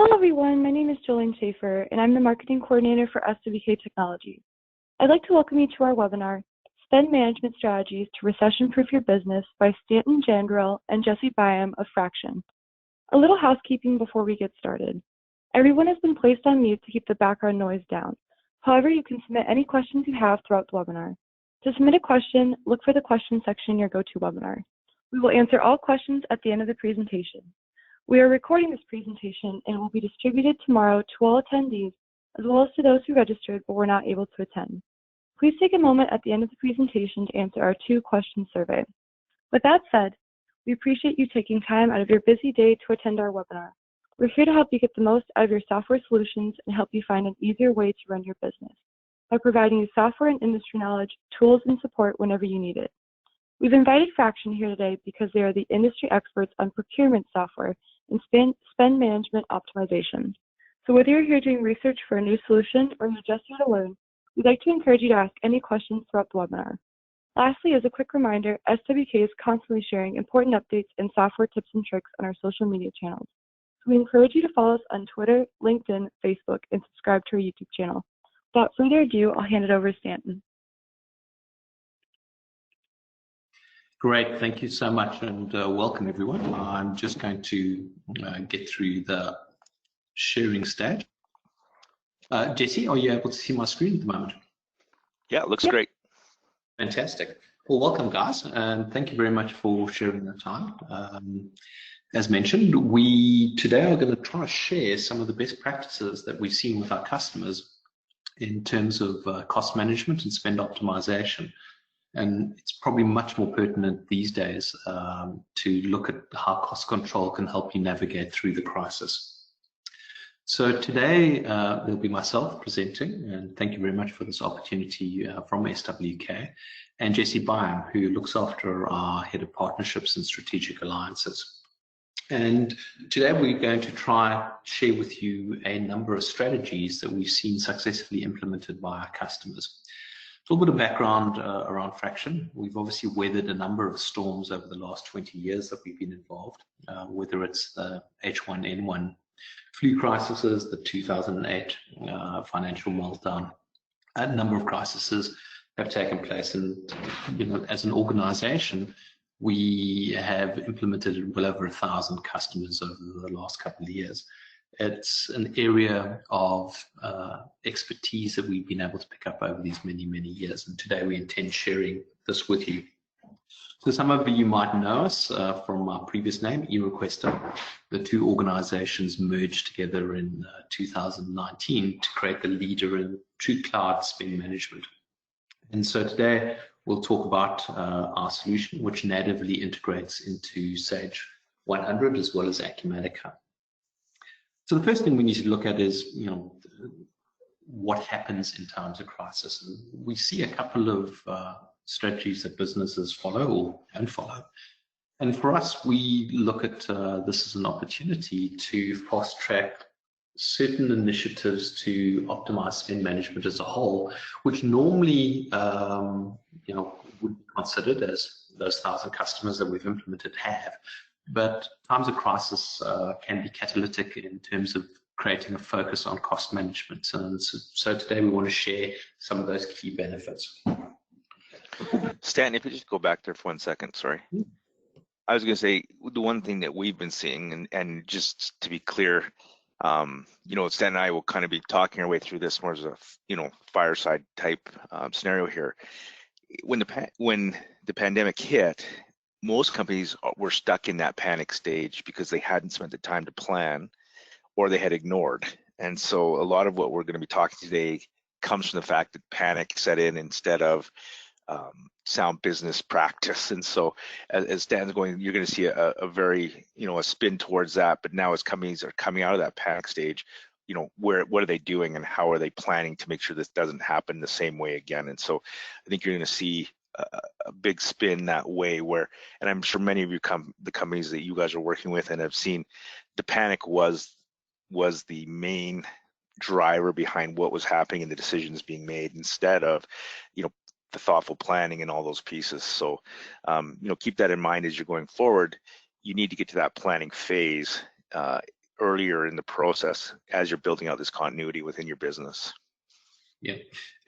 Hello everyone, my name is Jolene Schaefer and I'm the Marketing Coordinator for SWK Technologies. I'd like to welcome you to our webinar, Spend Management Strategies to Recession-Proof Your Business by Stanton Jandrell and Jesse Byam of Fraction. A little housekeeping before we get started. Everyone has been placed on mute to keep the background noise down. However, you can submit any questions you have throughout the webinar. To submit a question, look for the question section in your GoToWebinar. We will answer all questions at the end of the presentation. We are recording this presentation and it will be distributed tomorrow to all attendees, as well as to those who registered but were not able to attend. Please take a moment at the end of the presentation to answer our 2-question survey. With that said, we appreciate you taking time out of your busy day to attend our webinar. We're here to help you get the most out of your software solutions and help you find an easier way to run your business by providing you software and industry knowledge, tools, and support whenever you need it. We've invited Fraction here today because they are the industry experts on procurement software and spend management optimization. So whether you're here doing research for a new solution or you're just here to learn, we'd like to encourage you to ask any questions throughout the webinar. Lastly, as a quick reminder, SWK is constantly sharing important updates and software tips and tricks on our social media channels. So we encourage you to follow us on Twitter, LinkedIn, Facebook, and subscribe to our YouTube channel. Without further ado, I'll hand it over to Stanton. Great, thank you so much, and welcome everyone. I'm just going to get through the sharing stage. Jesse, are you able to see my screen at the moment? Yeah, it looks great. Fantastic. Well, welcome guys, and thank you very much for sharing the time. As mentioned, we today are going to try to share some of the best practices that we've seen with our customers in terms of cost management and spend optimization. And it's probably much more pertinent these days to look at how cost control can help you navigate through the crisis. So today there'll be myself presenting, and thank you very much for this opportunity from SWK, and Jesse Byam, who looks after our head of partnerships and strategic alliances. And today we're going to try share with you a number of strategies that we've seen successfully implemented by our customers. A little bit of background around Fraction. We've obviously weathered a number of storms over the last 20 years that we've been involved, whether it's the H1N1 flu crises, the 2008 financial meltdown. A number of crises have taken place, and as an organization, we have implemented well over 1,000 customers over the last couple of years. It's an area of expertise that we've been able to pick up over these many, many years, and today we intend sharing this with you. So some of you might know us from our previous name, eRequester. The two organizations merged together in 2019 to create the leader in true cloud spend management. And so today we'll talk about our solution, which natively integrates into Sage 100 as well as Acumatica. So the first thing we need to look at is, what happens in times of crisis. And we see a couple of strategies that businesses follow or don't follow. And for us, we look at this as an opportunity to fast track certain initiatives to optimize spend management as a whole, which normally, would be considered as those 1,000 customers that we've implemented have. But times of crisis can be catalytic in terms of creating a focus on cost management. And so today we want to share some of those key benefits. Stan, if you just go back there for 1 second, sorry. I was going to say, the one thing that we've been seeing, and just to be clear, Stan and I will kind of be talking our way through this more as a, fireside type scenario here. When the pandemic hit, most companies were stuck in that panic stage because they hadn't spent the time to plan, or they had ignored. And so a lot of what we're going to be talking today comes from the fact that panic set in instead of sound business practice. And so as Dan's going, you're going to see a very, a spin towards that. But now as companies are coming out of that panic stage, what are they doing and how are they planning to make sure this doesn't happen the same way again? And so I think you're going to see a big spin that way where, and I'm sure many of you the companies that you guys are working with and have seen, the panic was the main driver behind what was happening and the decisions being made instead of, the thoughtful planning and all those pieces. So, keep that in mind as you're going forward. You need to get to that planning phase earlier in the process as you're building out this continuity within your business. Yeah,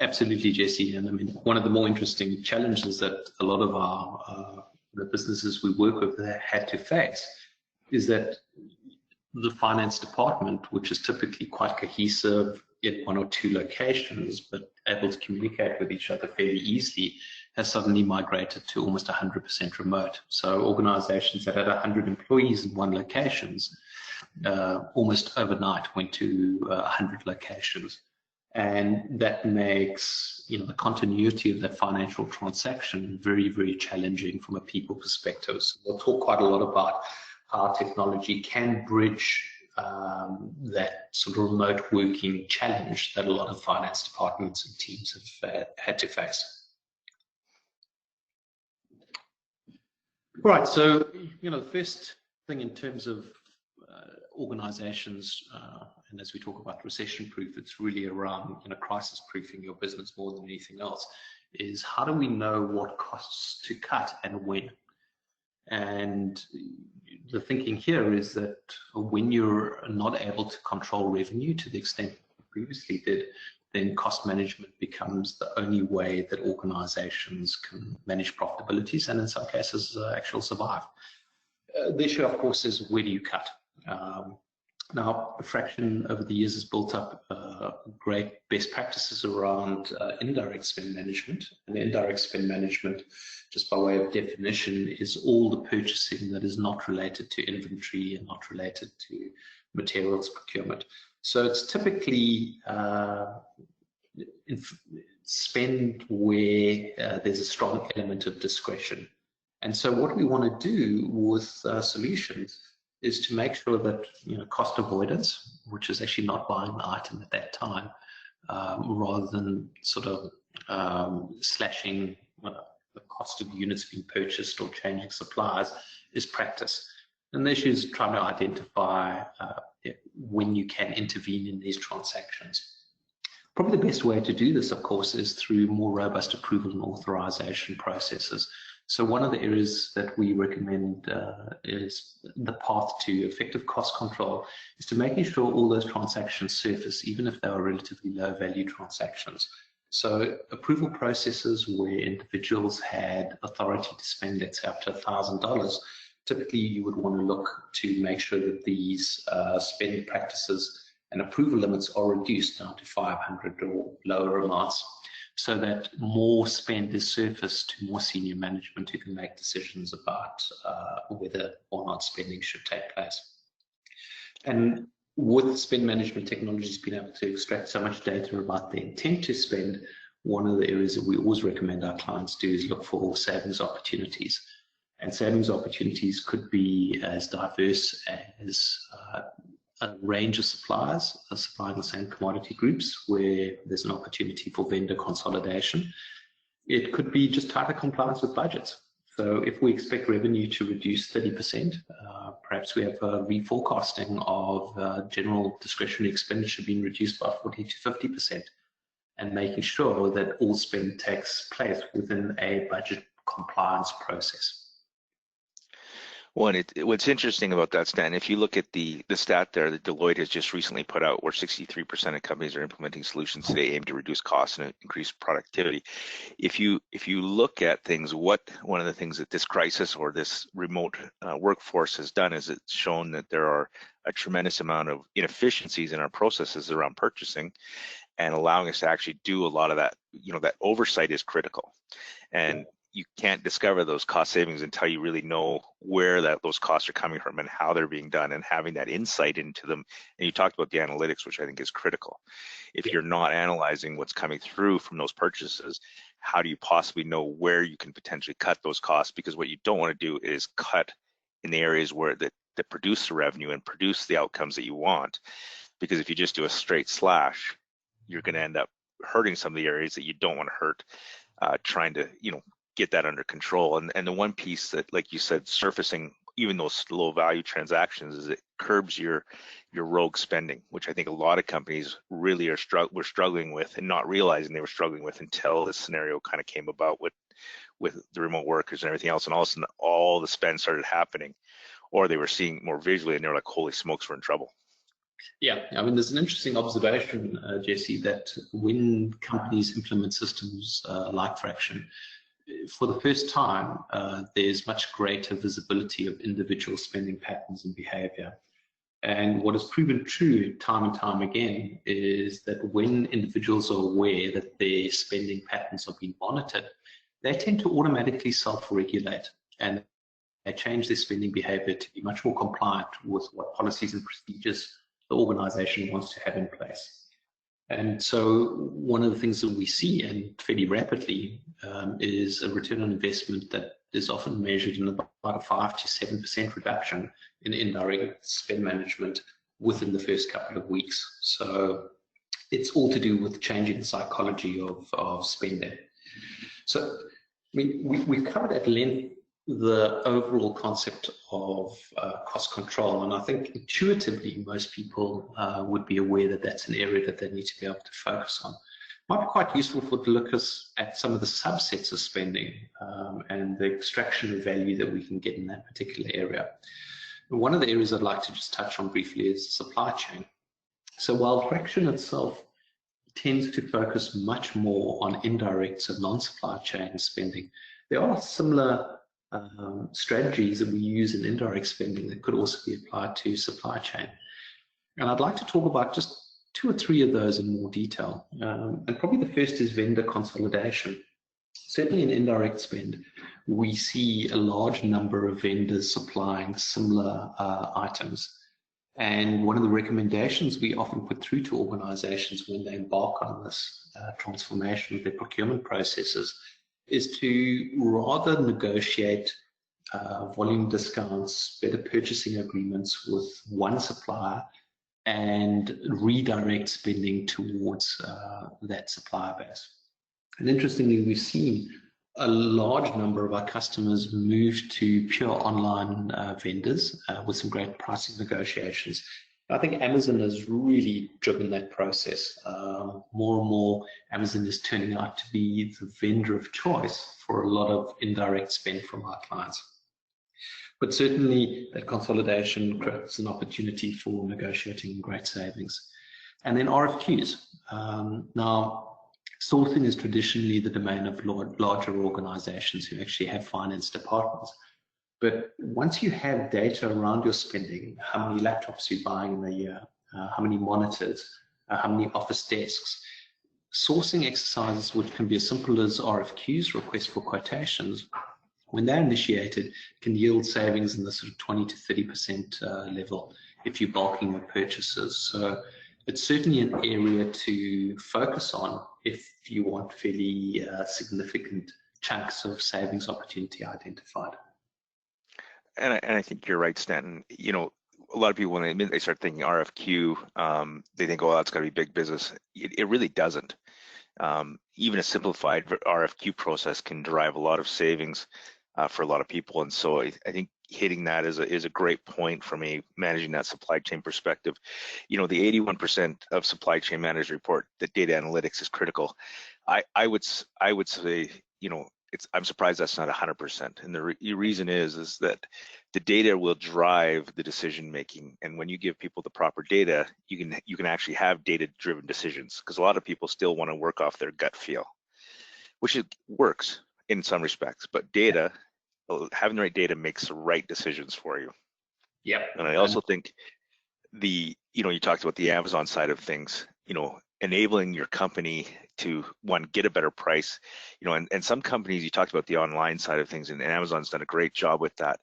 absolutely, Jesse. And I mean, one of the more interesting challenges that a lot of our the businesses we work with had to face is that the finance department, which is typically quite cohesive in one or two locations, but able to communicate with each other fairly easily, has suddenly migrated to almost 100% remote. So organizations that had 100 employees in one locations almost overnight went to 100 locations. And that makes, you know, the continuity of that financial transaction very, very challenging from a people perspective. So we'll talk quite a lot about how technology can bridge that sort of remote working challenge that a lot of finance departments and teams have had to face. Right, so, you know, the first thing in terms of organizations, and as we talk about recession-proof, it's really around, you know, crisis-proofing your business more than anything else, is how do we know what costs to cut and when? And the thinking here is that when you're not able to control revenue to the extent you previously did, then cost management becomes the only way that organizations can manage profitabilities and in some cases actually survive. The issue, of course, is where do you cut? Now, Fraction over the years has built up great best practices around indirect spend management. And indirect spend management, just by way of definition, is all the purchasing that is not related to inventory and not related to materials procurement. So it's typically spend where there's a strong element of discretion. And so what we want to do with solutions is to make sure that, you know, cost avoidance, which is actually not buying the item at that time, rather than sort of slashing the cost of units being purchased or changing suppliers, is practice. And the issue is trying to identify when you can intervene in these transactions. Probably the best way to do this, of course, is through more robust approval and authorization processes. So one of the areas that we recommend is the path to effective cost control is to making sure all those transactions surface, even if they are relatively low value transactions. So approval processes where individuals had authority to spend, let's say, up to $1,000, typically you would want to look to make sure that these spending practices and approval limits are reduced down to 500 or lower amounts, so that more spend is surfaced to more senior management who can make decisions about whether or not spending should take place. And with spend management technologies being able to extract so much data about the intent to spend, one of the areas that we always recommend our clients do is look for savings opportunities. And savings opportunities could be as diverse as a range of suppliers supplying the same commodity groups where there's an opportunity for vendor consolidation. It could be just tighter compliance with budgets. So if we expect revenue to reduce 30%, perhaps we have a reforecasting of general discretionary expenditure being reduced by 40 to 50%, and making sure that all spend takes place within a budget compliance process. Well, what's interesting about that, Stan, if you look at the stat there that Deloitte has just recently put out, where 63% of companies are implementing solutions today aim to reduce costs and increase productivity. If you look at things, one of the things that this crisis or this remote workforce has done is it's shown that there are a tremendous amount of inefficiencies in our processes around purchasing, and allowing us to actually do a lot of that. You know, that oversight is critical, and you can't discover those cost savings until you really know where those costs are coming from and how they're being done, and having that insight into them. And you talked about the analytics, which I think is critical. If you're not analyzing what's coming through from those purchases, how do you possibly know where you can potentially cut those costs? Because what you don't want to do is cut in the areas where that produce the revenue and produce the outcomes that you want. Because if you just do a straight slash, you're going to end up hurting some of the areas that you don't want to hurt, trying to, you know, get that under control. And the one piece that, like you said, surfacing even those low value transactions is it curbs your rogue spending, which I think a lot of companies really were struggling with, and not realizing they were struggling with until this scenario kind of came about with the remote workers and everything else. And all of a sudden, all the spend started happening or they were seeing more visually and they're like, holy smokes, we're in trouble. Yeah, I mean, there's an interesting observation, Jesse, that when companies implement systems like Fraction, for the first time, there's much greater visibility of individual spending patterns and behavior. And what has proven true time and time again is that when individuals are aware that their spending patterns are being monitored, they tend to automatically self-regulate, and they change their spending behavior to be much more compliant with what policies and procedures the organization wants to have in place. And so one of the things that we see, and fairly rapidly, is a return on investment that is often measured in about a 5 to 7% reduction in indirect spend management within the first couple of weeks. So it's all to do with changing the psychology of spending. So I mean, we've covered at length the overall concept of cost control, and I think intuitively most people would be aware that that's an area that they need to be able to focus on. Might be quite useful to look at some of the subsets of spending and the extraction of value that we can get in that particular area. One of the areas I'd like to just touch on briefly is supply chain. So while Fraction itself tends to focus much more on indirect, so non-supply chain spending, there are similar strategies that we use in indirect spending that could also be applied to supply chain. And I'd like to talk about just 2 or 3 of those in more detail. And probably the first is vendor consolidation. Certainly in indirect spend, we see a large number of vendors supplying similar items. And one of the recommendations we often put through to organizations when they embark on this transformation of their procurement processes is to rather negotiate volume discounts, better purchasing agreements with one supplier, and redirect spending towards that supplier base. And interestingly, we've seen a large number of our customers move to pure online vendors with some great pricing negotiations. I think Amazon has really driven that process. More and more, Amazon is turning out to be the vendor of choice for a lot of indirect spend from our clients. But certainly, that consolidation creates an opportunity for negotiating great savings. And then RFQs. Now, sourcing is traditionally the domain of larger organizations who actually have finance departments. But once you have data around your spending, how many laptops you're buying in a year, how many monitors, how many office desks, sourcing exercises, which can be as simple as RFQs, requests for quotations, when they're initiated, can yield savings in the sort of 20 to 30% level if you're bulking your purchases. So it's certainly an area to focus on if you want fairly significant chunks of savings opportunity identified. And I think you're right, Stanton. You know, a lot of people, when they start thinking RFQ, they think, oh, that's got to be big business. It really doesn't. Even a simplified RFQ process can drive a lot of savings for a lot of people. And so I think hitting that is a great point from a managing that supply chain perspective. You know, the 81% of supply chain managers report that data analytics is critical. I would say, you know, I'm surprised that's not 100%. And the reason is that the data will drive the decision making. And when you give people the proper data, you can actually have data-driven decisions, because a lot of people still want to work off their gut feel, which works in some respects. But data, having the right data makes the right decisions for you. Yeah. And I also think you talked about the Amazon side of things, you know, enabling your company to, one, get a better price, you know, and some companies, you talked about the online side of things, and Amazon's done a great job with that.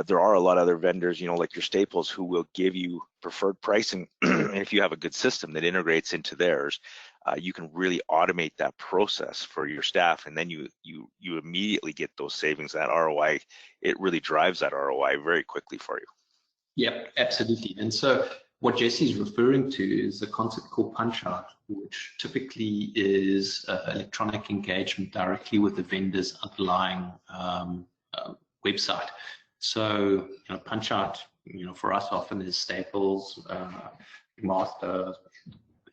There are a lot of other vendors, you know, like your Staples, who will give you preferred pricing. And if you have a good system that integrates into theirs, you can really automate that process for your staff, and then you immediately get those savings. That ROI, it really drives that ROI very quickly for you. Yep, absolutely. And so what Jesse is referring to is a concept called punch-out, which typically is electronic engagement directly with the vendor's underlying website. So, you know, punch-out, you know, for us often is Staples, Master,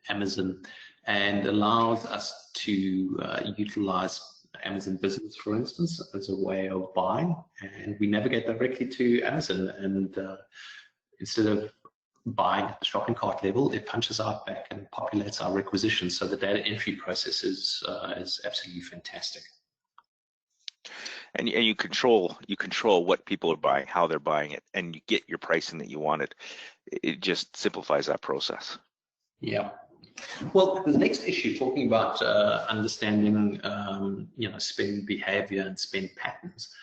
Amazon, and allows us to utilize Amazon Business, for instance, as a way of buying, and we navigate directly to Amazon, and instead of buying at the shopping cart level, it punches out back and populates our requisitions. So the data entry process is absolutely fantastic. And you control what people are buying, how they're buying it, and you get your pricing that you wanted. It just simplifies that process. Yeah. Well, the next issue, talking about understanding, spend behavior and spend patterns.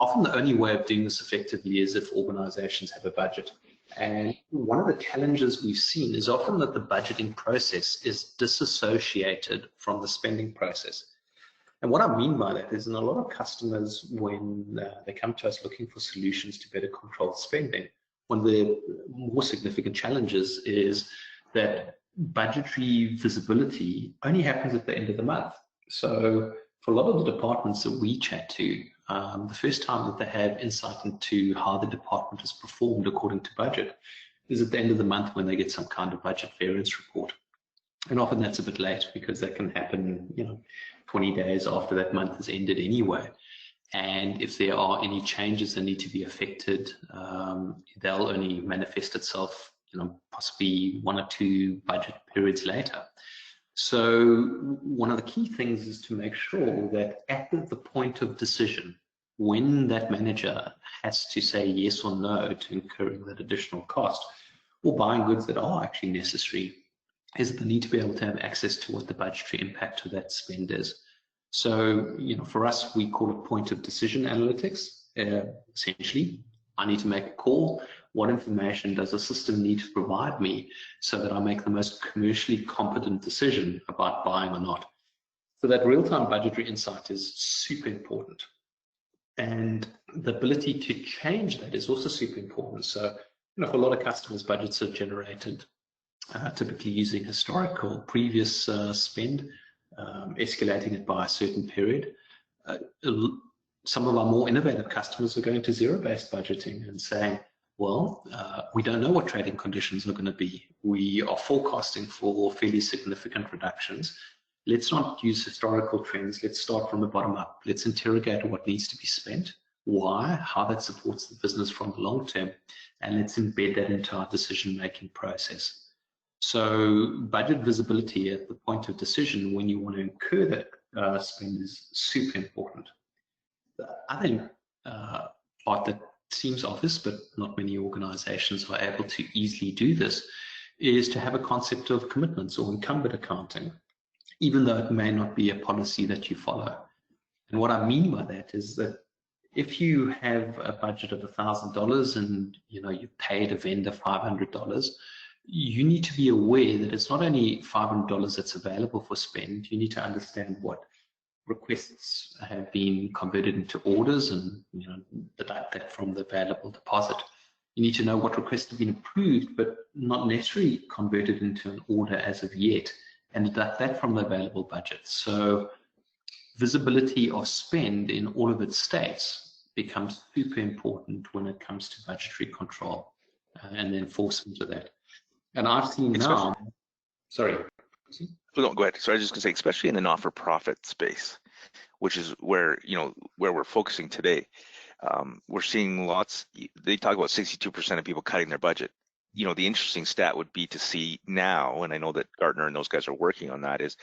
Often the only way of doing this effectively is if organizations have a budget. And one of the challenges we've seen is often that the budgeting process is disassociated from the spending process. And what I mean by that is, in a lot of customers, when they come to us looking for solutions to better control spending, one of the more significant challenges is that budgetary visibility only happens at the end of the month. So for a lot of the departments that we chat to, the first time that they have insight into how the department has performed according to budget is at the end of the month when they get some kind of budget variance report. And often that's a bit late because that can happen, 20 days after that month has ended anyway. And if there are any changes that need to be affected, they'll only manifest itself, possibly 1 or 2 budget periods later. So one of the key things is to make sure that at the point of decision, when that manager has to say yes or no to incurring that additional cost or buying goods that are actually necessary, is that they need to be able to have access to what the budgetary impact of that spend is. So, for us, we call it point of decision analytics. Essentially, I need to make a call. What information does the system need to provide me so that I make the most commercially competent decision about buying or not? So that real-time budgetary insight is super important. And the ability to change that is also super important. So, for a lot of customers, budgets are generated typically using historical previous spend, escalating it by a certain period. Some of our more innovative customers are going to zero-based budgeting and saying, well, we don't know what trading conditions are going to be. We are forecasting for fairly significant reductions. Let's not use historical trends. Let's start from the bottom up. Let's interrogate what needs to be spent, why, how that supports the business from the long term, and let's embed that into our decision-making process. So budget visibility at the point of decision when you want to incur that spend is super important. The other part that seems obvious, but not many organizations are able to easily do this, is to have a concept of commitments or encumbered accounting, even though it may not be a policy that you follow. And what I mean by that is that if you have a budget of $1,000 and you paid a vendor $500, you need to be aware that it's not only $500 that's available for spend. You need to understand what requests have been converted into orders and deduct that from the available deposit. You need to know what requests have been approved but not necessarily converted into an order as of yet, and deduct that from the available budget. So visibility of spend in all of its states becomes super important when it comes to budgetary control and the enforcement of that. And I've seen now, sorry. No, go ahead. So I was just going to say, especially in the not-for-profit space, which is where we're focusing today, we're seeing lots. They talk about 62% of people cutting their budget. The interesting stat would be to see now, and I know that Gartner and those guys are working on that, is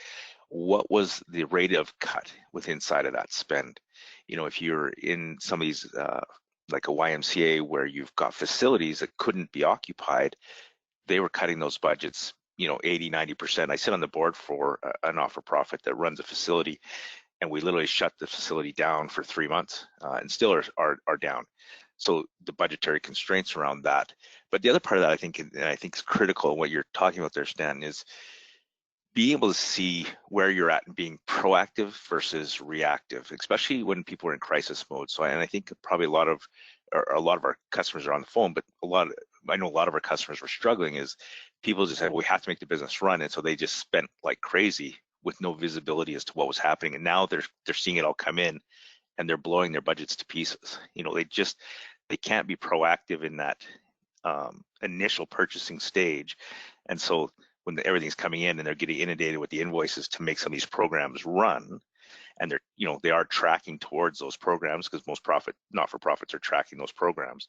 what was the rate of cut inside of that spend? If you're in some of these, like a YMCA, where you've got facilities that couldn't be occupied, they were cutting those budgets, 80, 90%. I sit on the board for a not-for-profit that runs a facility, and we literally shut the facility down for 3 months and still are down. So the budgetary constraints around that. But the other part of that, I think is critical, and what you're talking about there, Stan, is being able to see where you're at and being proactive versus reactive, especially when people are in crisis mode. So, and I think probably a lot of our customers are on the phone, but I know a lot of our customers were struggling is people just said, we have to make the business run. And so they just spent like crazy with no visibility as to what was happening. And now they're seeing it all come in and they're blowing their budgets to pieces. They can't be proactive in that initial purchasing stage. And so when everything's coming in and they're getting inundated with the invoices to make some of these programs run, and they're, you know, they are tracking towards those programs, because most not-for-profits are tracking those programs.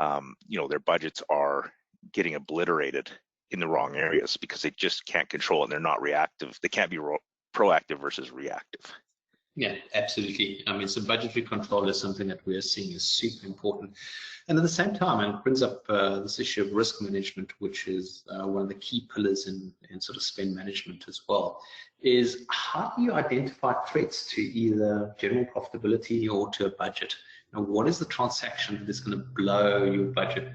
You know, their budgets are getting obliterated in the wrong areas because they just can't control it, and they're not reactive. They can't be proactive versus reactive. Yeah, absolutely. I mean, so budgetary control is something that we're seeing is super important. And at the same time, and it brings up this issue of risk management, which is one of the key pillars in sort of spend management as well, is how do you identify threats to either general profitability or to a budget? Now, what is the transaction that is going to blow your budget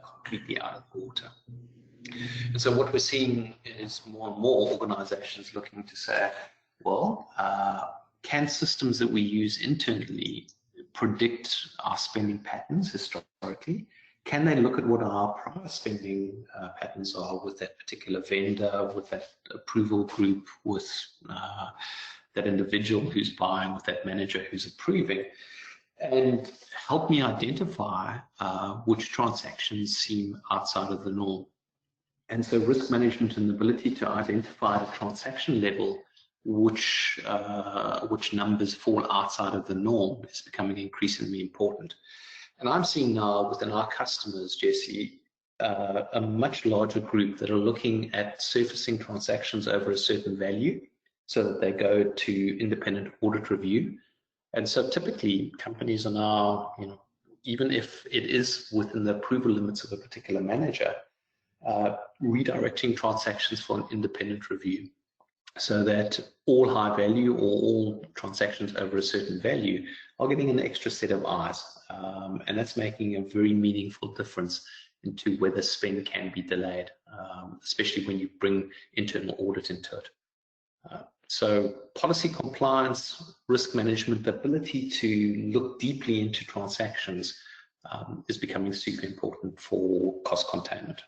completely out of the water? And so what we're seeing is more and more organizations looking to say, well, can systems that we use internally predict our spending patterns historically? Can they look at what our prior spending patterns are with that particular vendor, with that approval group, with that individual who's buying, with that manager who's approving, and help me identify which transactions seem outside of the norm? And so risk management and the ability to identify at a transaction level which numbers fall outside of the norm is becoming increasingly important. And I'm seeing now within our customers, Jesse, a much larger group that are looking at surfacing transactions over a certain value so that they go to independent audit review. And so typically companies are now, you know, even if it is within the approval limits of a particular manager, redirecting transactions for an independent review, so that all high value or all transactions over a certain value are getting an extra set of eyes. And that's making a very meaningful difference into whether spend can be delayed, especially when you bring internal audit into it. So policy compliance, risk management, the ability to look deeply into transactions is becoming super important for cost containment.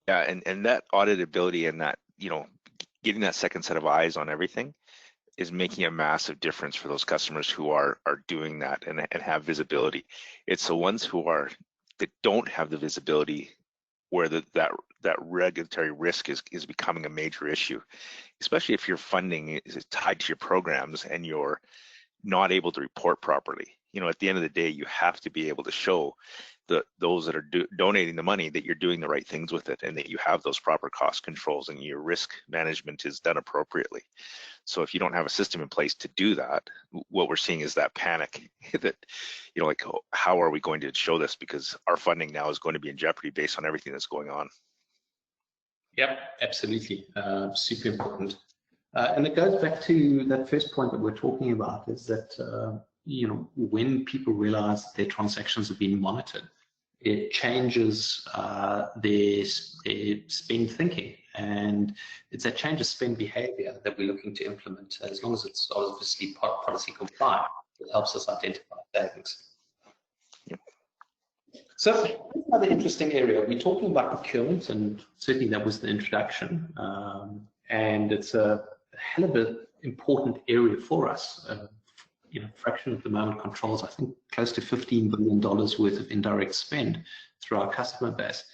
Yeah, and that auditability and that, you know, getting that second set of eyes on everything is making a massive difference for those customers who are doing that and have visibility. It's the ones that don't have the visibility where that regulatory risk is becoming a major issue, especially if your funding is tied to your programs and you're not able to report properly. You know, at the end of the day, you have to be able to show those that are donating the money that you're doing the right things with it, and that you have those proper cost controls and your risk management is done appropriately. So if you don't have a system in place to do that, what we're seeing is that panic that, you know, like, oh, how are we going to show this, because our funding now is going to be in jeopardy based on everything that's going on. Yep, absolutely, super important. And it goes back to that first point that we're talking about, is that you know, when people realize that their transactions are being monitored, it changes their spend thinking, and it's that change of spend behavior that we're looking to implement. As long as it's obviously policy compliant, it helps us identify savings. Yep. So another interesting area, we're talking about procurement, and certainly that was the introduction, and it's a hell of an important area for us. You know, Fraction at the moment controls, I think, close to $15 billion worth of indirect spend through our customer base.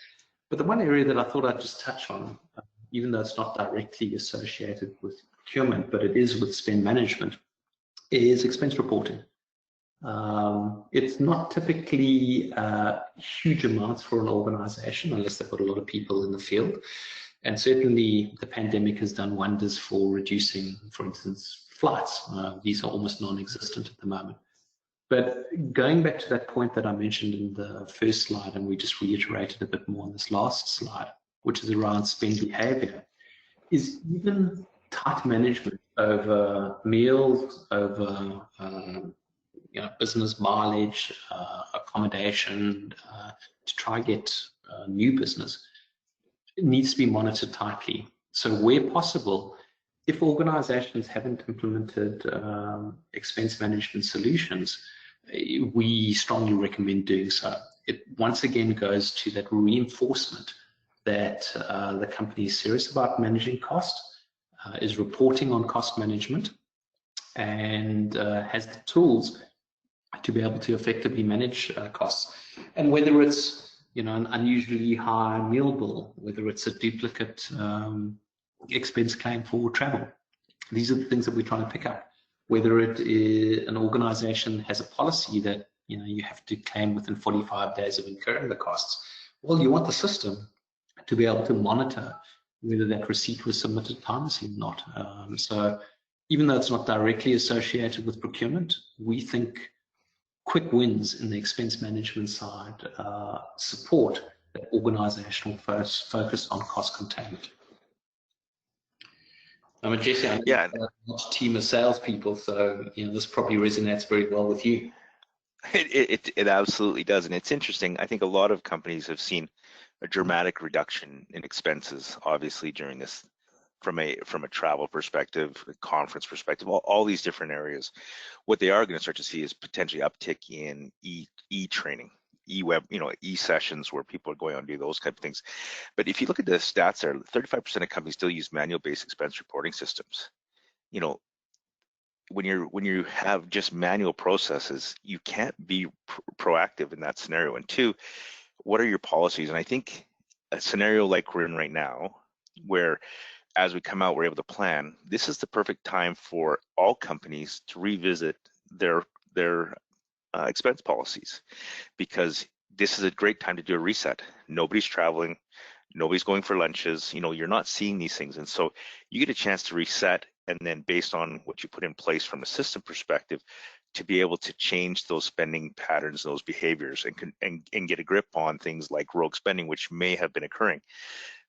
But the one area that I thought I'd just touch on, even though it's not directly associated with procurement, but it is with spend management, is expense reporting. It's not typically huge amounts for an organization unless they've got a lot of people in the field. And certainly the pandemic has done wonders for reducing, for instance, flights. These are almost non-existent at the moment. But going back to that point that I mentioned in the first slide, and we just reiterated a bit more on this last slide, which is around spend behavior, is even tight management over meals, over you know, business mileage, accommodation, to try get new business. It needs to be monitored tightly. So where possible, if organizations haven't implemented expense management solutions, we strongly recommend doing so. It once again goes to that reinforcement that the company is serious about managing cost, is reporting on cost management, and has the tools to be able to effectively manage costs. And whether it's, you know, an unusually high meal bill, whether it's a duplicate expense claim for travel, These are the things that we're trying to pick up. Whether it is an organization has a policy that you have to claim within 45 days of incurring the costs. Well, you want the system to be able to monitor whether that receipt was submitted timely or not. So even though it's not directly associated with procurement, we think quick wins in the expense management side support that organizational focus on cost containment. Jesse, I know Yeah, a team of salespeople, so this probably resonates very well with you. it absolutely does, and it's interesting. I think a lot of companies have seen a dramatic reduction in expenses, obviously during this, from a travel perspective, a conference perspective, all these different areas. What they are going to start to see is potentially uptick in e-training, e-web, e-sessions where people are going on to do those type of things. But if you look at the stats there, 35% of companies still use manual-based expense reporting systems. When you have just manual processes, you can't be proactive in that scenario. And two, what are your policies? And I think a scenario like we're in right now, where as we come out, we're able to plan, this is the perfect time for all companies to revisit their expense policies, because this is a great time to do a reset. Nobody's traveling, nobody's going for lunches, you're not seeing these things. And so you get a chance to reset, and then based on what you put in place from a system perspective, to be able to change those spending patterns, those behaviors, and get a grip on things like rogue spending, which may have been occurring,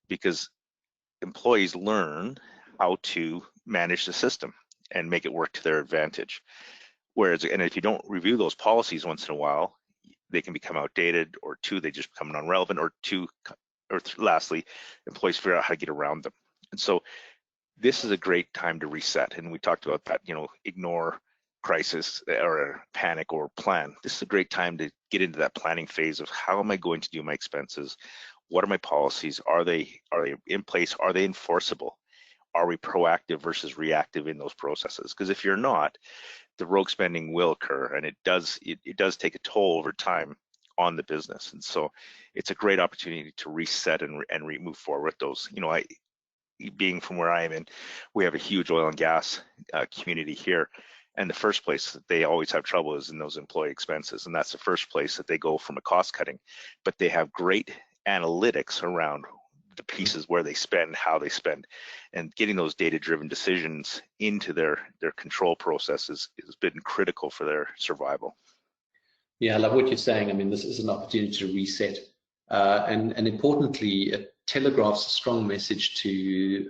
because employees learn how to manage the system and make it work to their advantage. Whereas, and if you don't review those policies once in a while, they can become outdated, or two, they just become non-relevant, or lastly, employees figure out how to get around them. And so this is a great time to reset. And we talked about that, ignore crisis or panic or plan. This is a great time to get into that planning phase of how am I going to do my expenses? What are my policies? Are they in place? Are they enforceable? Are we proactive versus reactive in those processes? Because if you're not, the rogue spending will occur, and it does take a toll over time on the business. And so it's a great opportunity to reset and move forward with those. Being from where I am in, we have a huge oil and gas community here. And the first place that they always have trouble is in those employee expenses. And that's the first place that they go from a cost cutting. But they have great analytics around the pieces where they spend, how they spend, and getting those data-driven decisions into their control processes has been critical for their survival. Yeah, I love what you're saying. I mean, this is an opportunity to reset. And importantly, it telegraphs a strong message to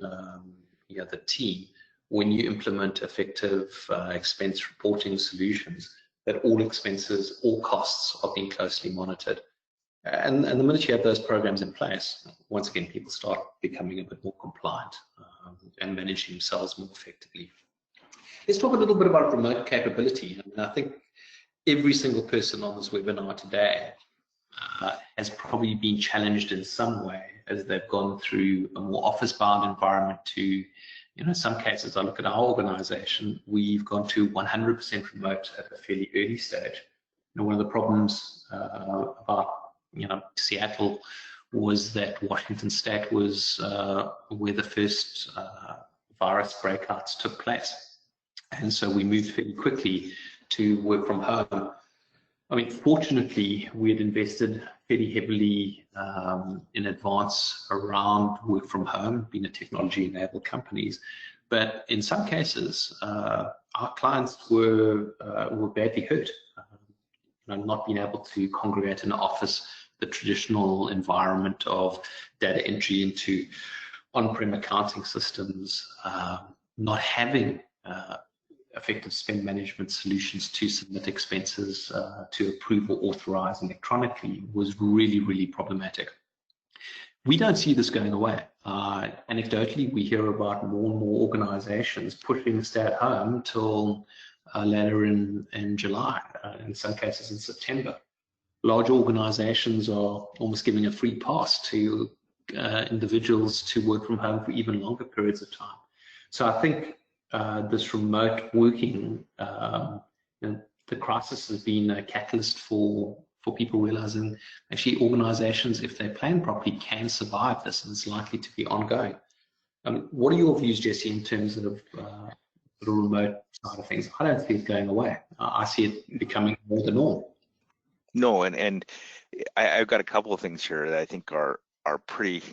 the team when you implement effective expense reporting solutions, that all expenses, all costs are being closely monitored. And the minute you have those programs in place, once again, people start becoming a bit more compliant and managing themselves more effectively. Let's talk a little bit about remote capability. I mean, I think every single person on this webinar today has probably been challenged in some way as they've gone through a more office-bound environment to, in some cases, I look at our organization, we've gone to 100% remote at a fairly early stage. One of the problems about Seattle was that Washington State was where the first virus breakouts took place. And so we moved fairly quickly to work from home. I mean, fortunately, we had invested fairly heavily in advance around work from home, being a technology-enabled companies. But in some cases, our clients were badly hurt. Not being able to congregate in an office, the traditional environment of data entry into on-prem accounting systems, not having effective spend management solutions to submit expenses to approve or authorize electronically was really, really problematic. We don't see this going away. Anecdotally, we hear about more and more organizations pushing stay at home till later in July, in some cases in September. Large organizations are almost giving a free pass to individuals to work from home for even longer periods of time. So I think this remote working, the crisis has been a catalyst for people realizing actually organizations, if they plan properly, can survive this, and it's likely to be ongoing. What are your views, Jesse, in terms of the remote side of things? I don't see it going away. I see it becoming more the norm. No, and I've got a couple of things here that I think are pretty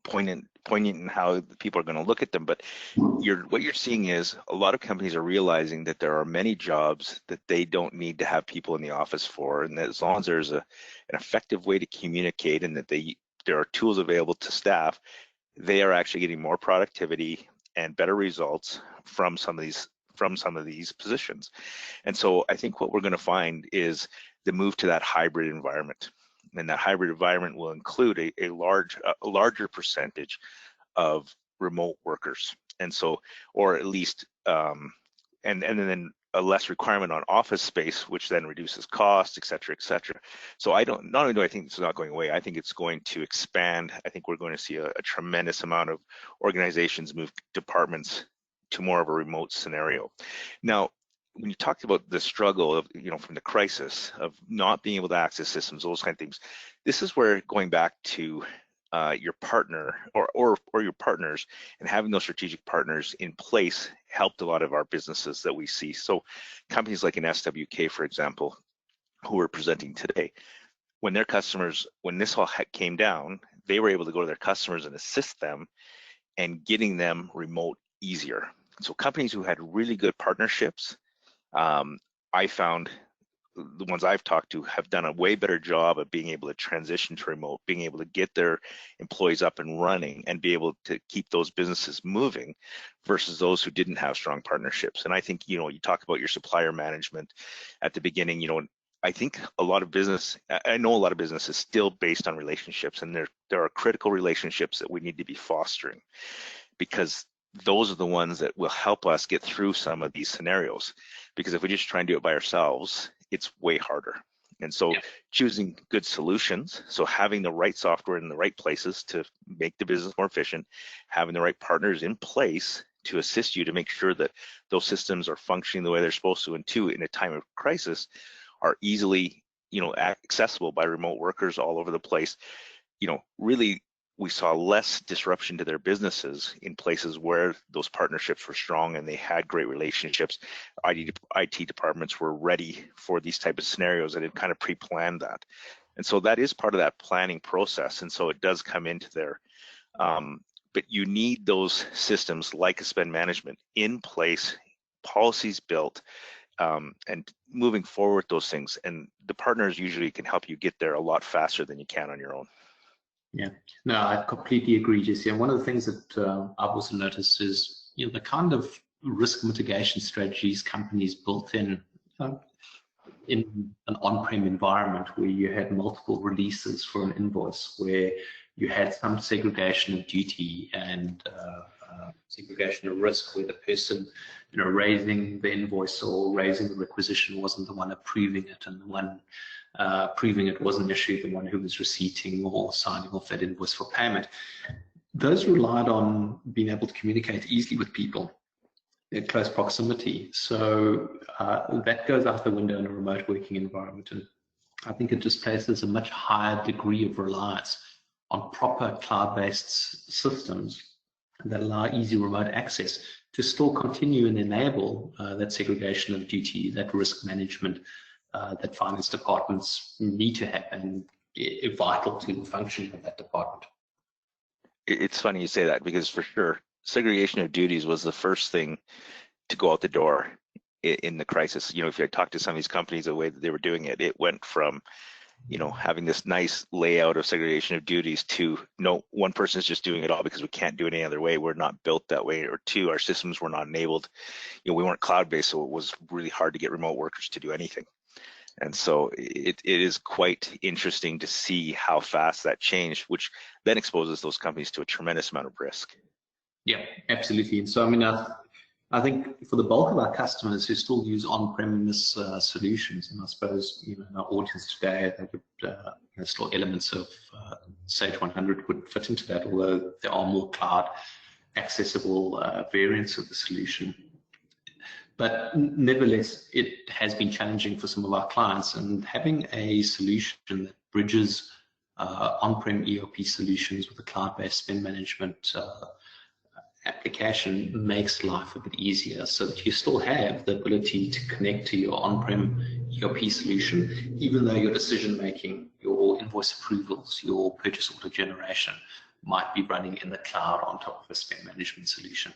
poignant in how people are going to look at them. But what you're seeing is a lot of companies are realizing that there are many jobs that they don't need to have people in the office for, and that as long as there's an effective way to communicate and that there are tools available to staff, they are actually getting more productivity and better results from some of these positions. And so I think what we're going to find is the move to that hybrid environment. And that hybrid environment will include a larger percentage of remote workers. And so, or at least, and then a less requirement on office space, which then reduces costs, et cetera, et cetera. So not only do I think this is not going away, I think it's going to expand. I think we're going to see a tremendous amount of organizations move departments to more of a remote scenario. Now, when you talked about the struggle of, from the crisis of not being able to access systems, those kind of things, this is where going back to your partner or your partners and having those strategic partners in place helped a lot of our businesses that we see. So companies like an SWK, for example, who we're presenting today, when this all came down, they were able to go to their customers and assist them and getting them remote easier. So companies who had really good partnerships, I found the ones I've talked to have done a way better job of being able to transition to remote, being able to get their employees up and running and be able to keep those businesses moving versus those who didn't have strong partnerships. And I think, you talk about your supplier management at the beginning, I think I know a lot of business is still based on relationships, and there are critical relationships that we need to be fostering, because those are the ones that will help us get through some of these scenarios. Because if we just try and do it by ourselves, it's way harder. And so choosing good solutions, so having the right software in the right places to make the business more efficient, having the right partners in place to assist you to make sure that those systems are functioning the way they're supposed to, and two, in a time of crisis, are easily, accessible by remote workers all over the place. Really, we saw less disruption to their businesses in places where those partnerships were strong and they had great relationships. IT departments were ready for these type of scenarios and had kind of pre-planned that. And so that is part of that planning process. And so it does come into there. But you need those systems like a spend management in place, policies built, and moving forward those things. And the partners usually can help you get there a lot faster than you can on your own. Yeah, no, I completely agree, Jesse. And one of the things that I've also noticed is, the kind of risk mitigation strategies companies built in an on-prem environment where you had multiple releases for an invoice, where you had some segregation of duty and segregation of risk, where the person, raising the invoice or raising the requisition wasn't the one approving it, and the one proving it wasn't necessarily the one who was receipting or signing off that invoice for payment. Those relied on being able to communicate easily with people in close proximity. So that goes out the window in a remote working environment. And I think it just places a much higher degree of reliance on proper cloud-based systems that allow easy remote access to still continue and enable that segregation of duty, that risk management that finance departments need to have and is vital to the functioning of that department. It's funny you say that, because for sure, segregation of duties was the first thing to go out the door in the crisis. If you talk to some of these companies, the way that they were doing it, it went from, having this nice layout of segregation of duties to, no, one person is just doing it all because we can't do it any other way. We're not built that way. Or two, our systems were not enabled. We weren't cloud-based, so it was really hard to get remote workers to do anything. And so it is quite interesting to see how fast that changed, which then exposes those companies to a tremendous amount of risk. Yeah, absolutely. And so, I think for the bulk of our customers who still use on-premise solutions, and I suppose, in our audience today, they would, still elements of Sage 100 would fit into that, although there are more cloud accessible variants of the solution. But nevertheless, it has been challenging for some of our clients, and having a solution that bridges on-prem ERP solutions with a cloud-based spend management application makes life a bit easier, so that you still have the ability to connect to your on-prem ERP solution, even though your decision making, your invoice approvals, your purchase order generation might be running in the cloud on top of a spend management solution.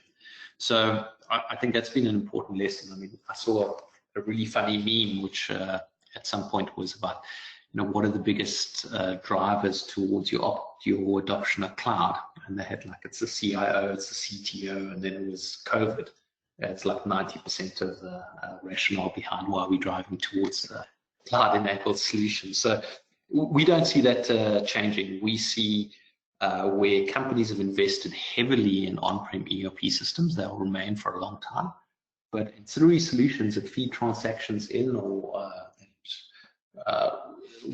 So I think that's been an important lesson. I mean, I saw a really funny meme, which at some point was about, what are the biggest drivers towards your adoption of cloud? And they had like, it's the CIO, it's the CTO, and then it was COVID. It's like 90% of the rationale behind why we're driving towards the cloud-enabled solutions. So we don't see that changing. We see where companies have invested heavily in on-prem ERP systems, they'll remain for a long time. But ancillary solutions that feed transactions in, or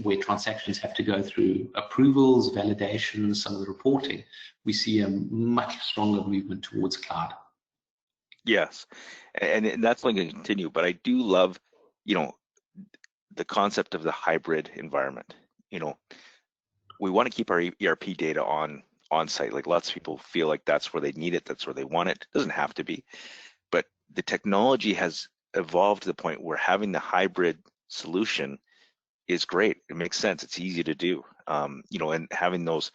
where transactions have to go through approvals, validations, some of the reporting, we see a much stronger movement towards cloud. Yes, and that's only going to continue. But I do love, the concept of the hybrid environment. We want to keep our ERP data on site. Like, lots of people feel like that's where they need it, that's where they want it. It doesn't have to be, but the technology has evolved to the point where having the hybrid solution is great. It makes sense. It's easy to do. And having those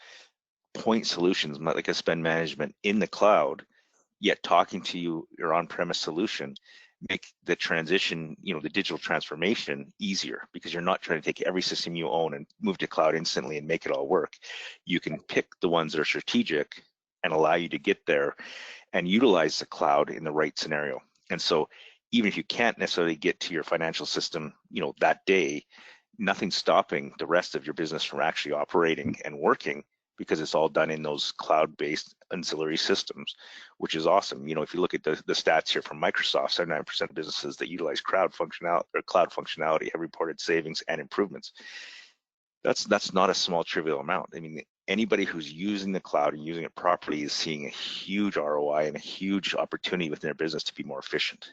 point solutions like a spend management in the cloud, yet talking to your on-premise solution, make the transition, the digital transformation easier, because you're not trying to take every system you own and move to cloud instantly and make it all work. You can pick the ones that are strategic and allow you to get there and utilize the cloud in the right scenario. And so even if you can't necessarily get to your financial system, that day, nothing's stopping the rest of your business from actually operating and working, because it's all done in those cloud-based ancillary systems, which is awesome. If you look at the stats here from Microsoft, 79% of businesses that utilize cloud functionality have reported savings and improvements. That's not a small, trivial amount. I mean, anybody who's using the cloud and using it properly is seeing a huge ROI and a huge opportunity within their business to be more efficient.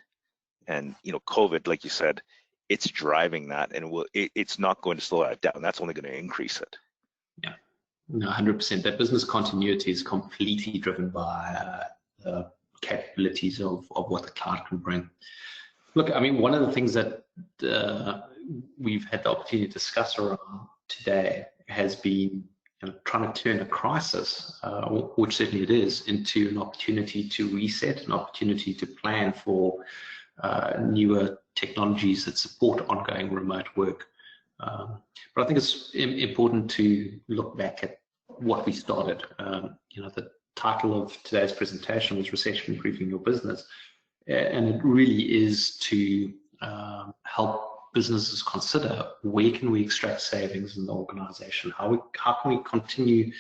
And COVID, like you said, it's driving that, and it's not going to slow that down. That's only going to increase it. Yeah, no, 100%. That business continuity is completely driven by the capabilities of what the cloud can bring. Look, I mean, one of the things that we've had the opportunity to discuss around today has been trying to turn a crisis, which certainly it is, into an opportunity to reset, an opportunity to plan for newer technologies that support ongoing remote work. But I think it's important to look back at what we started. The title of today's presentation was Recession-Proofing Your Business, and it really is to help businesses consider where can we extract savings in the organization, how can we continue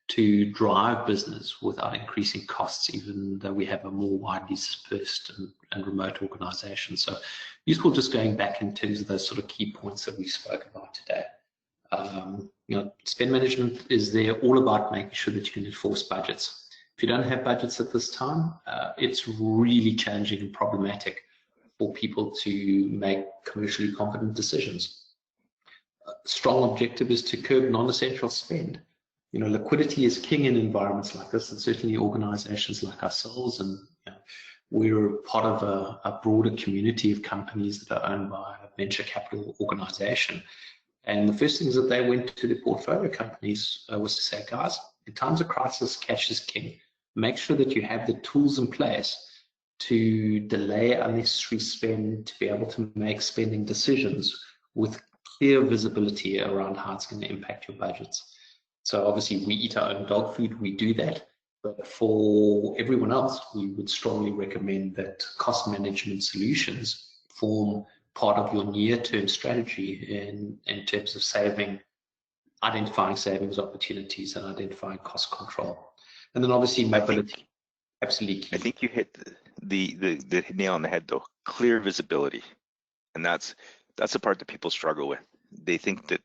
to drive business without increasing costs, even though we have a more widely dispersed and remote organization. So useful just going back in terms of those sort of key points that we spoke about today. Spend management is there all about making sure that you can enforce budgets. If you don't have budgets at this time, it's really challenging and problematic for people to make commercially confident decisions. A strong objective is to curb non-essential spend. Liquidity is king in environments like this, and certainly organizations like ourselves, and we're part of a broader community of companies that are owned by a venture capital organization. And the first things that they went to the portfolio companies was to say, guys, in times of crisis, cash is king. Make sure that you have the tools in place to delay unnecessary spend, to be able to make spending decisions with clear visibility around how it's going to impact your budgets. So obviously we eat our own dog food, we do that. But for everyone else, we would strongly recommend that cost management solutions form part of your near-term strategy in terms of identifying savings opportunities and identifying cost control. And then obviously mobility, absolutely key. I think you hit the nail on the head though, clear visibility. And that's the part that people struggle with. They think that,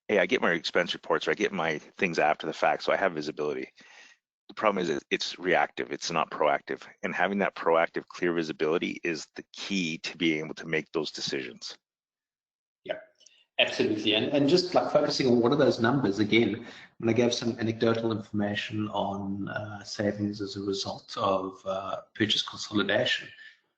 hey, I get my expense reports or I get my things after the fact, so I have visibility. The problem is it's reactive, it's not proactive. And having that proactive, clear visibility is the key to being able to make those decisions. Yeah. Absolutely, and just like focusing on what are those numbers again, when I gave some anecdotal information on savings as a result of purchase consolidation,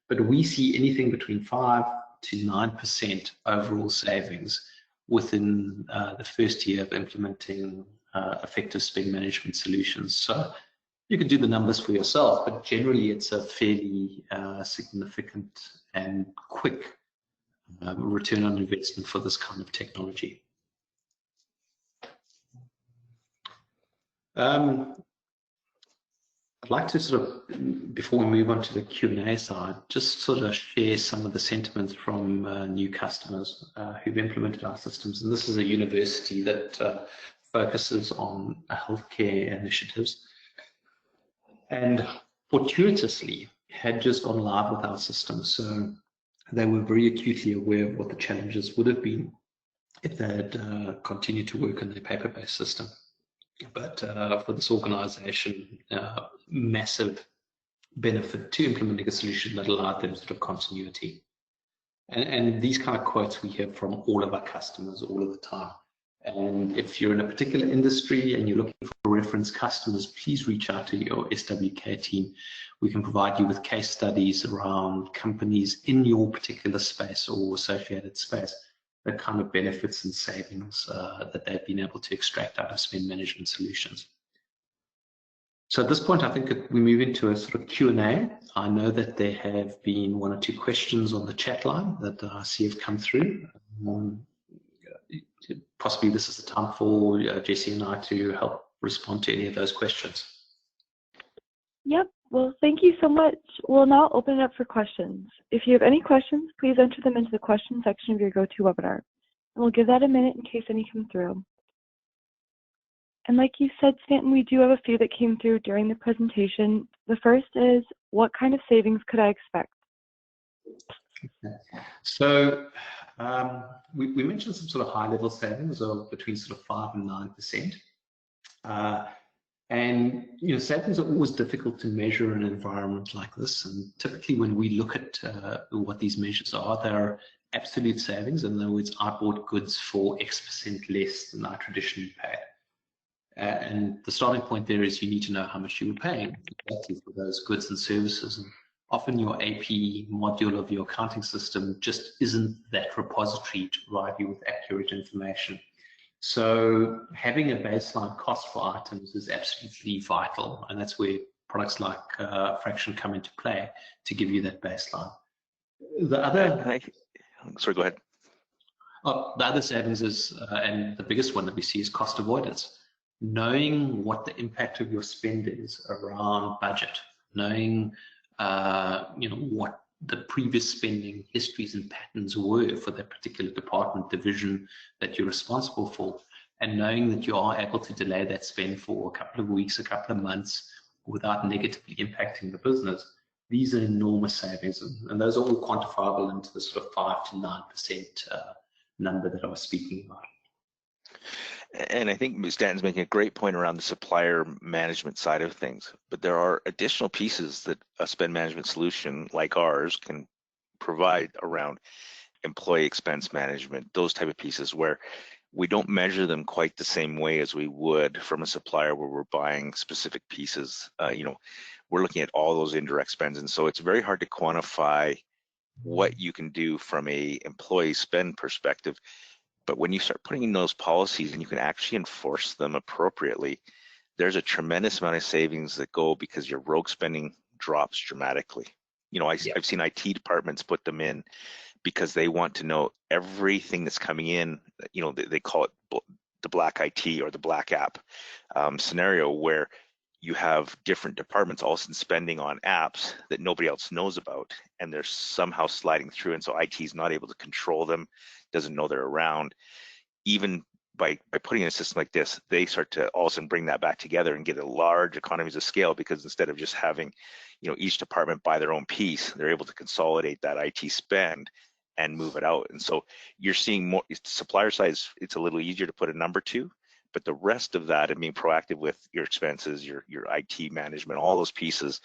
but we see anything between 5 to 9% overall savings within the first year of implementing effective spend management solutions. So you can do the numbers for yourself, but generally it's a fairly significant and quick return on investment for this kind of technology. I'd like to sort of, before we move on to the Q&A side, just sort of share some of the sentiments from new customers who've implemented our systems. And this is a university that focuses on healthcare initiatives, and fortuitously had just gone live with our system. So they were very acutely aware of what the challenges would have been if they had continued to work on their paper-based system. But for this organization, massive benefit to implementing a solution that allowed them sort of continuity. And these kind of quotes we hear from all of our customers all of the time. And if you're in a particular industry and you're looking for reference customers, please reach out to your SWK team. We can provide you with case studies around companies in your particular space or associated space, the kind of benefits and savings that they've been able to extract out of spend management solutions. So at this point, I think we move into a sort of Q&A. I know that there have been 1 or 2 questions on the chat line that I see have come through. Possibly this is the time for Jessie and I to help respond to any of those questions. Yep. Well, thank you so much. We'll now open it up for questions. If you have any questions, please enter them into the question section of your GoToWebinar. And we'll give that a minute in case any come through. And like you said, Stanton, we do have a few that came through during the presentation. The first is, what kind of savings could I expect? Okay. So we mentioned some sort of high-level savings of between sort of 5 and 9%. And savings are always difficult to measure in an environment like this. And typically, when we look at what these measures are, they are absolute savings. In other words, I bought goods for X% less than I traditionally paid. And the starting point there is you need to know how much you were paying exactly for those goods and services. And often your AP module of your accounting system just isn't that repository to provide you with accurate information. So having a baseline cost for items is absolutely vital, and that's where products like Fraction come into play to give you that baseline. The other, sorry, go ahead. The other savings is, and the biggest one that we see, is cost avoidance. Knowing what the impact of your spend is around budget, knowing what the previous spending histories and patterns were for that particular department, division that you're responsible for, and knowing that you are able to delay that spend for a couple of weeks, a couple of months without negatively impacting the business. These are enormous savings, and those are all quantifiable into the sort of 5 to 9% number that I was speaking about. And I think Stanton's making a great point around the supplier management side of things, but there are additional pieces that a spend management solution like ours can provide around employee expense management, those type of pieces where we don't measure them quite the same way as we would from a supplier where we're buying specific pieces. We're looking at all those indirect spends, and so it's very hard to quantify what you can do from a employee spend perspective. But when you start putting in those policies and you can actually enforce them appropriately, there's a tremendous amount of savings that go because your rogue spending drops dramatically. I've seen IT departments put them in because they want to know everything that's coming in. They call it the black IT or the black app scenario, where you have different departments all of a sudden spending on apps that nobody else knows about, and they're somehow sliding through, and so IT is not able to control them, doesn't know they're around. Even by putting in a system like this, they start to all of a sudden bring that back together and get a large economies of scale, because instead of just having each department buy their own piece, they're able to consolidate that IT spend and move it out. And so you're seeing more supplier side, it's a little easier to put a number to, but the rest of that and being proactive with your expenses, your IT management, all those pieces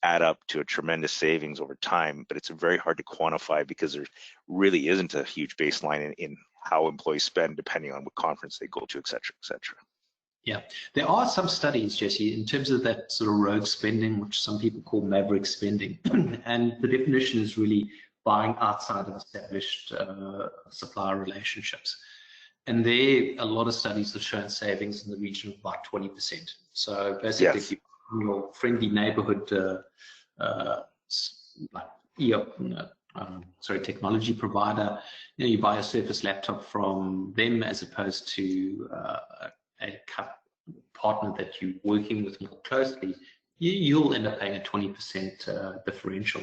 add up to a tremendous savings over time. But it's very hard to quantify because there really isn't a huge baseline in how employees spend depending on what conference they go to, et cetera, et cetera. Yeah, there are some studies, Jesse, in terms of that sort of rogue spending, which some people call maverick spending. And the definition is really buying outside of established supplier relationships. And there, a lot of studies have shown savings in the region of about 20%. So basically, Yes. if you're in your friendly neighborhood, technology provider, you buy a Surface laptop from them as opposed to a partner that you're working with more closely, you'll end up paying a 20% differential.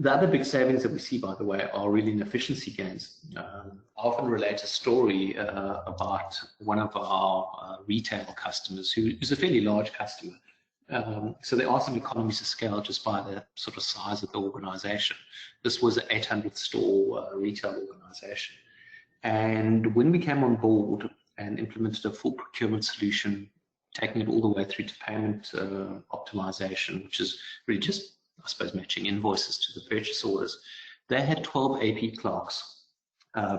The other big savings that we see, by the way, are really in efficiency gains. I often relate a story about one of our retail customers who's a fairly large customer. So there are some economies of scale just by the sort of size of the organization. This was an 800 store retail organization. And when we came on board and implemented a full procurement solution, taking it all the way through to payment optimization, which is really just, I suppose, matching invoices to the purchase orders, they had 12 AP clerks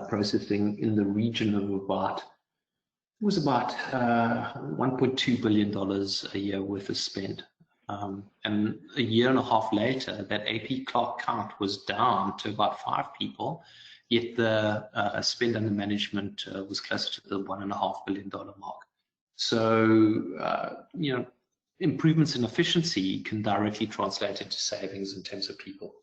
processing in the region of about, it was about $1.2 billion a year worth of spend. And a year and a half later, that AP clerk count was down to about 5 people, yet the spend under management was closer to the $1.5 billion mark. So, improvements in efficiency can directly translate into savings in terms of people.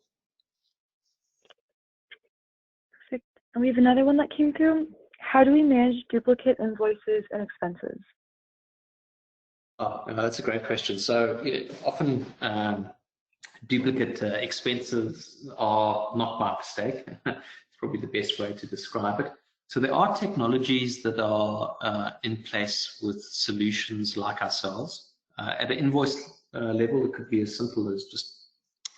Perfect. And we have another one that came through. How do we manage duplicate invoices and expenses? Oh, that's a great question. So often duplicate expenses are not by mistake. It's probably the best way to describe it. So there are technologies that are in place with solutions like ourselves. At an invoice level, it could be as simple as just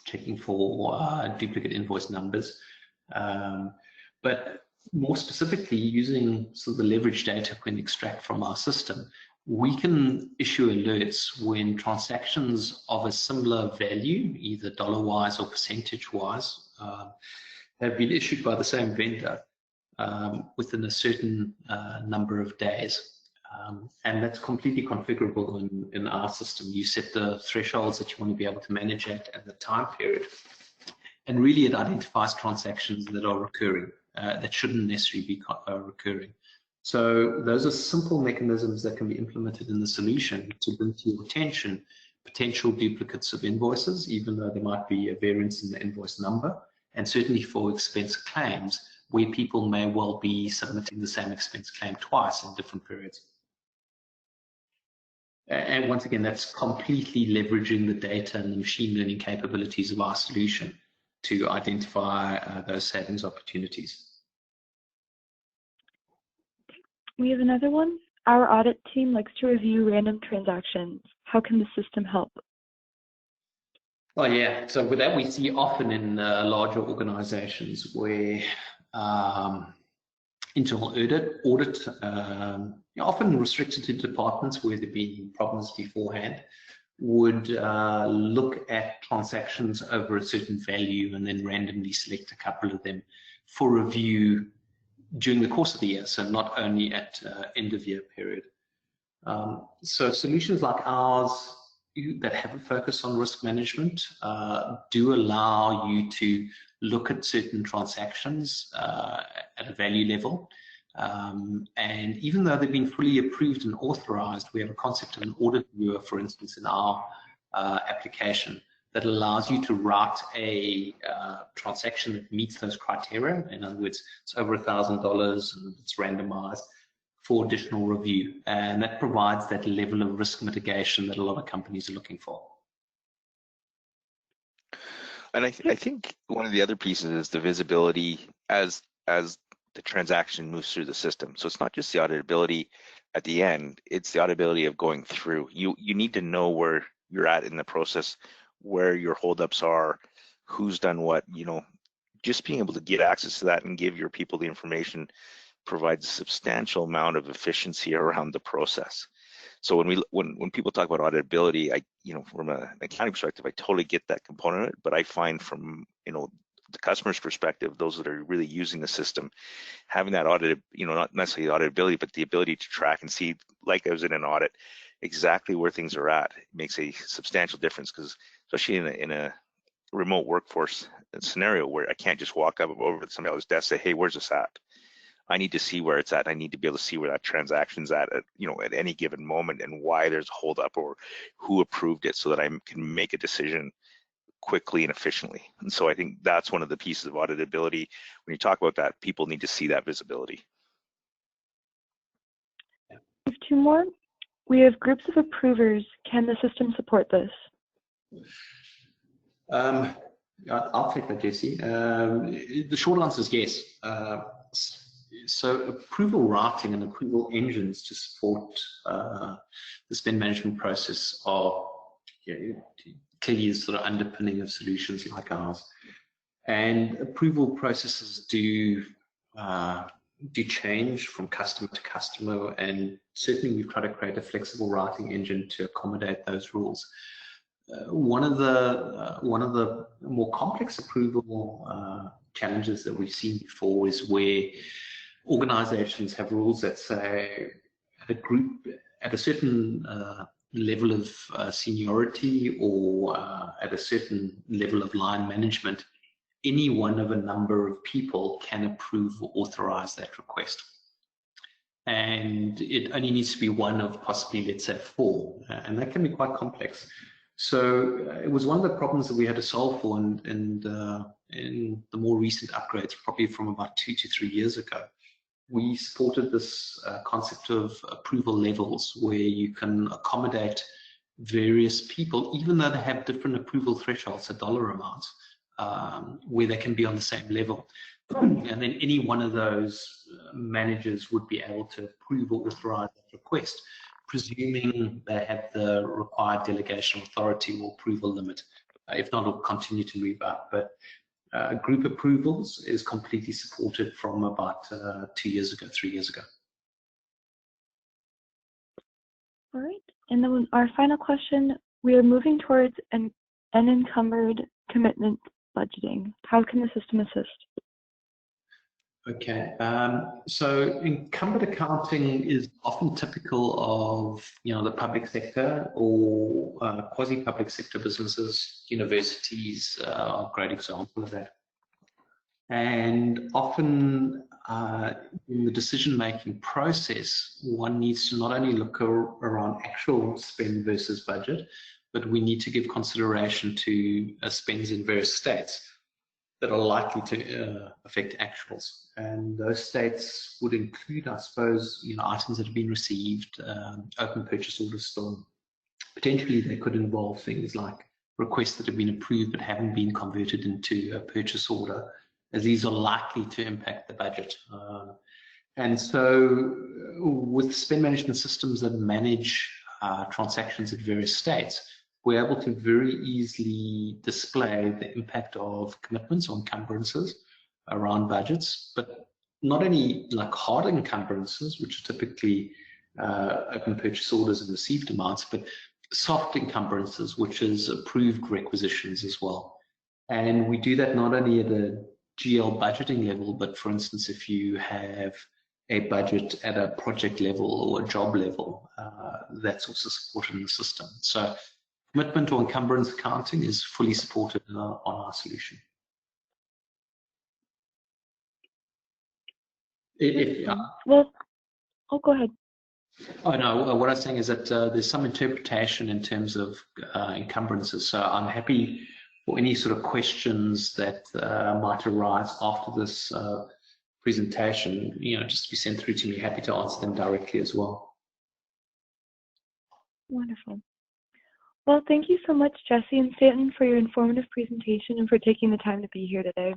checking for duplicate invoice numbers. But more specifically, using sort of the leverage data we can extract from our system, we can issue alerts when transactions of a similar value, either dollar-wise or percentage-wise, have been issued by the same vendor within a certain number of days. And that's completely configurable in our system. You set the thresholds that you want to be able to manage at and the time period. And really, it identifies transactions that are recurring, that shouldn't necessarily be recurring. So those are simple mechanisms that can be implemented in the solution to bring to your attention potential duplicates of invoices, even though there might be a variance in the invoice number, and certainly for expense claims, where people may well be submitting the same expense claim twice in different periods. And once again, that's completely leveraging the data and the machine learning capabilities of our solution to identify those savings opportunities. We have another one. Our audit team likes to review random transactions. How can the system help? Oh yeah, so with that we see often in larger organizations where internal audit often restricted to departments where there have been problems beforehand, would look at transactions over a certain value and then randomly select a couple of them for review during the course of the year, so not only at end of year period. So solutions like ours that have a focus on risk management do allow you to look at certain transactions at a value level. And even though they've been fully approved and authorized, we have a concept of an audit viewer, for instance, in our application that allows you to write a transaction that meets those criteria. In other words, it's over $1,000 and it's randomized for additional review. And that provides that level of risk mitigation that a lot of companies are looking for. And I think one of the other pieces is the visibility as the transaction moves through the system. So it's not just the auditability at the end, it's the auditability of going through. You need to know where you're at in the process, where your holdups are, who's done what, just being able to get access to that and give your people the information provides a substantial amount of efficiency around the process. So when people talk about auditability, from an accounting perspective, I totally get that component of it, but I find from the the customer's perspective, those that are really using the system, having that audit, not necessarily auditability, but the ability to track and see, like I was in an audit, exactly where things are at. It makes a substantial difference, because especially in a remote workforce scenario where I can't just walk up over to somebody else's desk and say, hey, where's this at? I need to see where it's at. I need to be able to see where that transaction's at any given moment, and why there's a holdup or who approved it, so that I can make a decision quickly and efficiently. And so I think that's one of the pieces of auditability. When you talk about that, people need to see that visibility. We have two more. We have groups of approvers. Can the system support this? I'll take that, Jesse. The short answer is yes. So approval routing and approval engines to support the spend management process are clearly sort of underpinning of solutions like ours. And approval processes do change from customer to customer, and certainly we've tried to create a flexible routing engine to accommodate those rules. One of the more complex approval challenges that we've seen before is where organizations have rules that say at a certain level of seniority, or at a certain level of line management, any one of a number of people can approve or authorize that request. And it only needs to be one of possibly, let's say, 4, and that can be quite complex. So it was one of the problems that we had to solve for, and in the more recent upgrades, probably from about 2 to 3 years ago. We supported this concept of approval levels, where you can accommodate various people, even though they have different approval thresholds, dollar amounts, where they can be on the same level. And then any one of those managers would be able to approve or authorize that request, presuming they have the required delegation authority or approval limit. If not, it'll continue to move up. But group approvals is completely supported from about 2 years ago, 3 years ago. All right. And then our final question, we are moving towards an unencumbered commitment budgeting. How can the system assist? Okay, so encumbered accounting is often typical of the public sector or quasi-public sector businesses. Universities are a great example of that. And often in the decision-making process, one needs to not only look around actual spend versus budget, but we need to give consideration to spends in various states that are likely to affect actuals. And those states would include, I suppose, items that have been received, open purchase orders still. Potentially they could involve things like requests that have been approved but haven't been converted into a purchase order, as these are likely to impact the budget. And so with spend management systems that manage transactions at various states, we're able to very easily display the impact of commitments or encumbrances around budgets, but not only like hard encumbrances, which are typically open purchase orders and received amounts, but soft encumbrances, which is approved requisitions as well. And we do that not only at a GL budgeting level, but for instance, if you have a budget at a project level or a job level, that's also supported in the system. So commitment or encumbrance accounting is fully supported on our solution. Well, go ahead. Oh no, what I was saying is that there's some interpretation in terms of encumbrances. So I'm happy for any sort of questions that might arise after this presentation, just to be sent through to me. Happy to answer them directly as well. Wonderful. Well, thank you so much, Jesse and Stanton, for your informative presentation and for taking the time to be here today.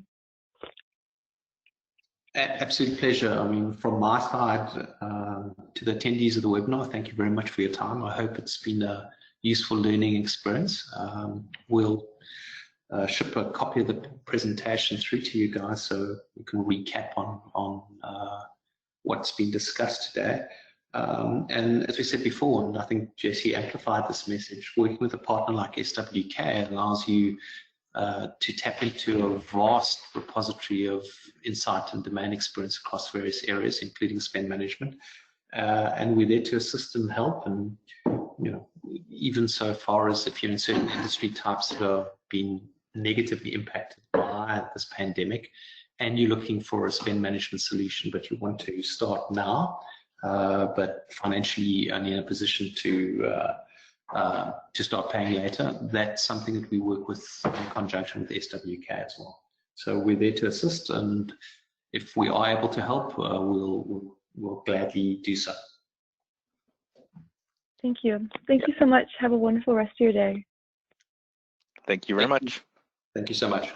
Absolute pleasure. I mean, from my side to the attendees of the webinar, thank you very much for your time. I hope it's been a useful learning experience. We'll ship a copy of the presentation through to you guys so we can recap on what's been discussed today. And as we said before, and I think Jesse amplified this message, working with a partner like SWK allows you to tap into a vast repository of insight and domain experience across various areas, including spend management. And we're there to assist and help, and even so far as if you're in certain industry types that are being negatively impacted by this pandemic, and you're looking for a spend management solution, but you want to start now, but financially only in a position to start paying later, that's something that we work with in conjunction with SWK as well. So we're there to assist, and if we are able to help, we'll gladly do so. Thank you. Thank you so much. Have a wonderful rest of your day. Thank you very much. Thank you so much.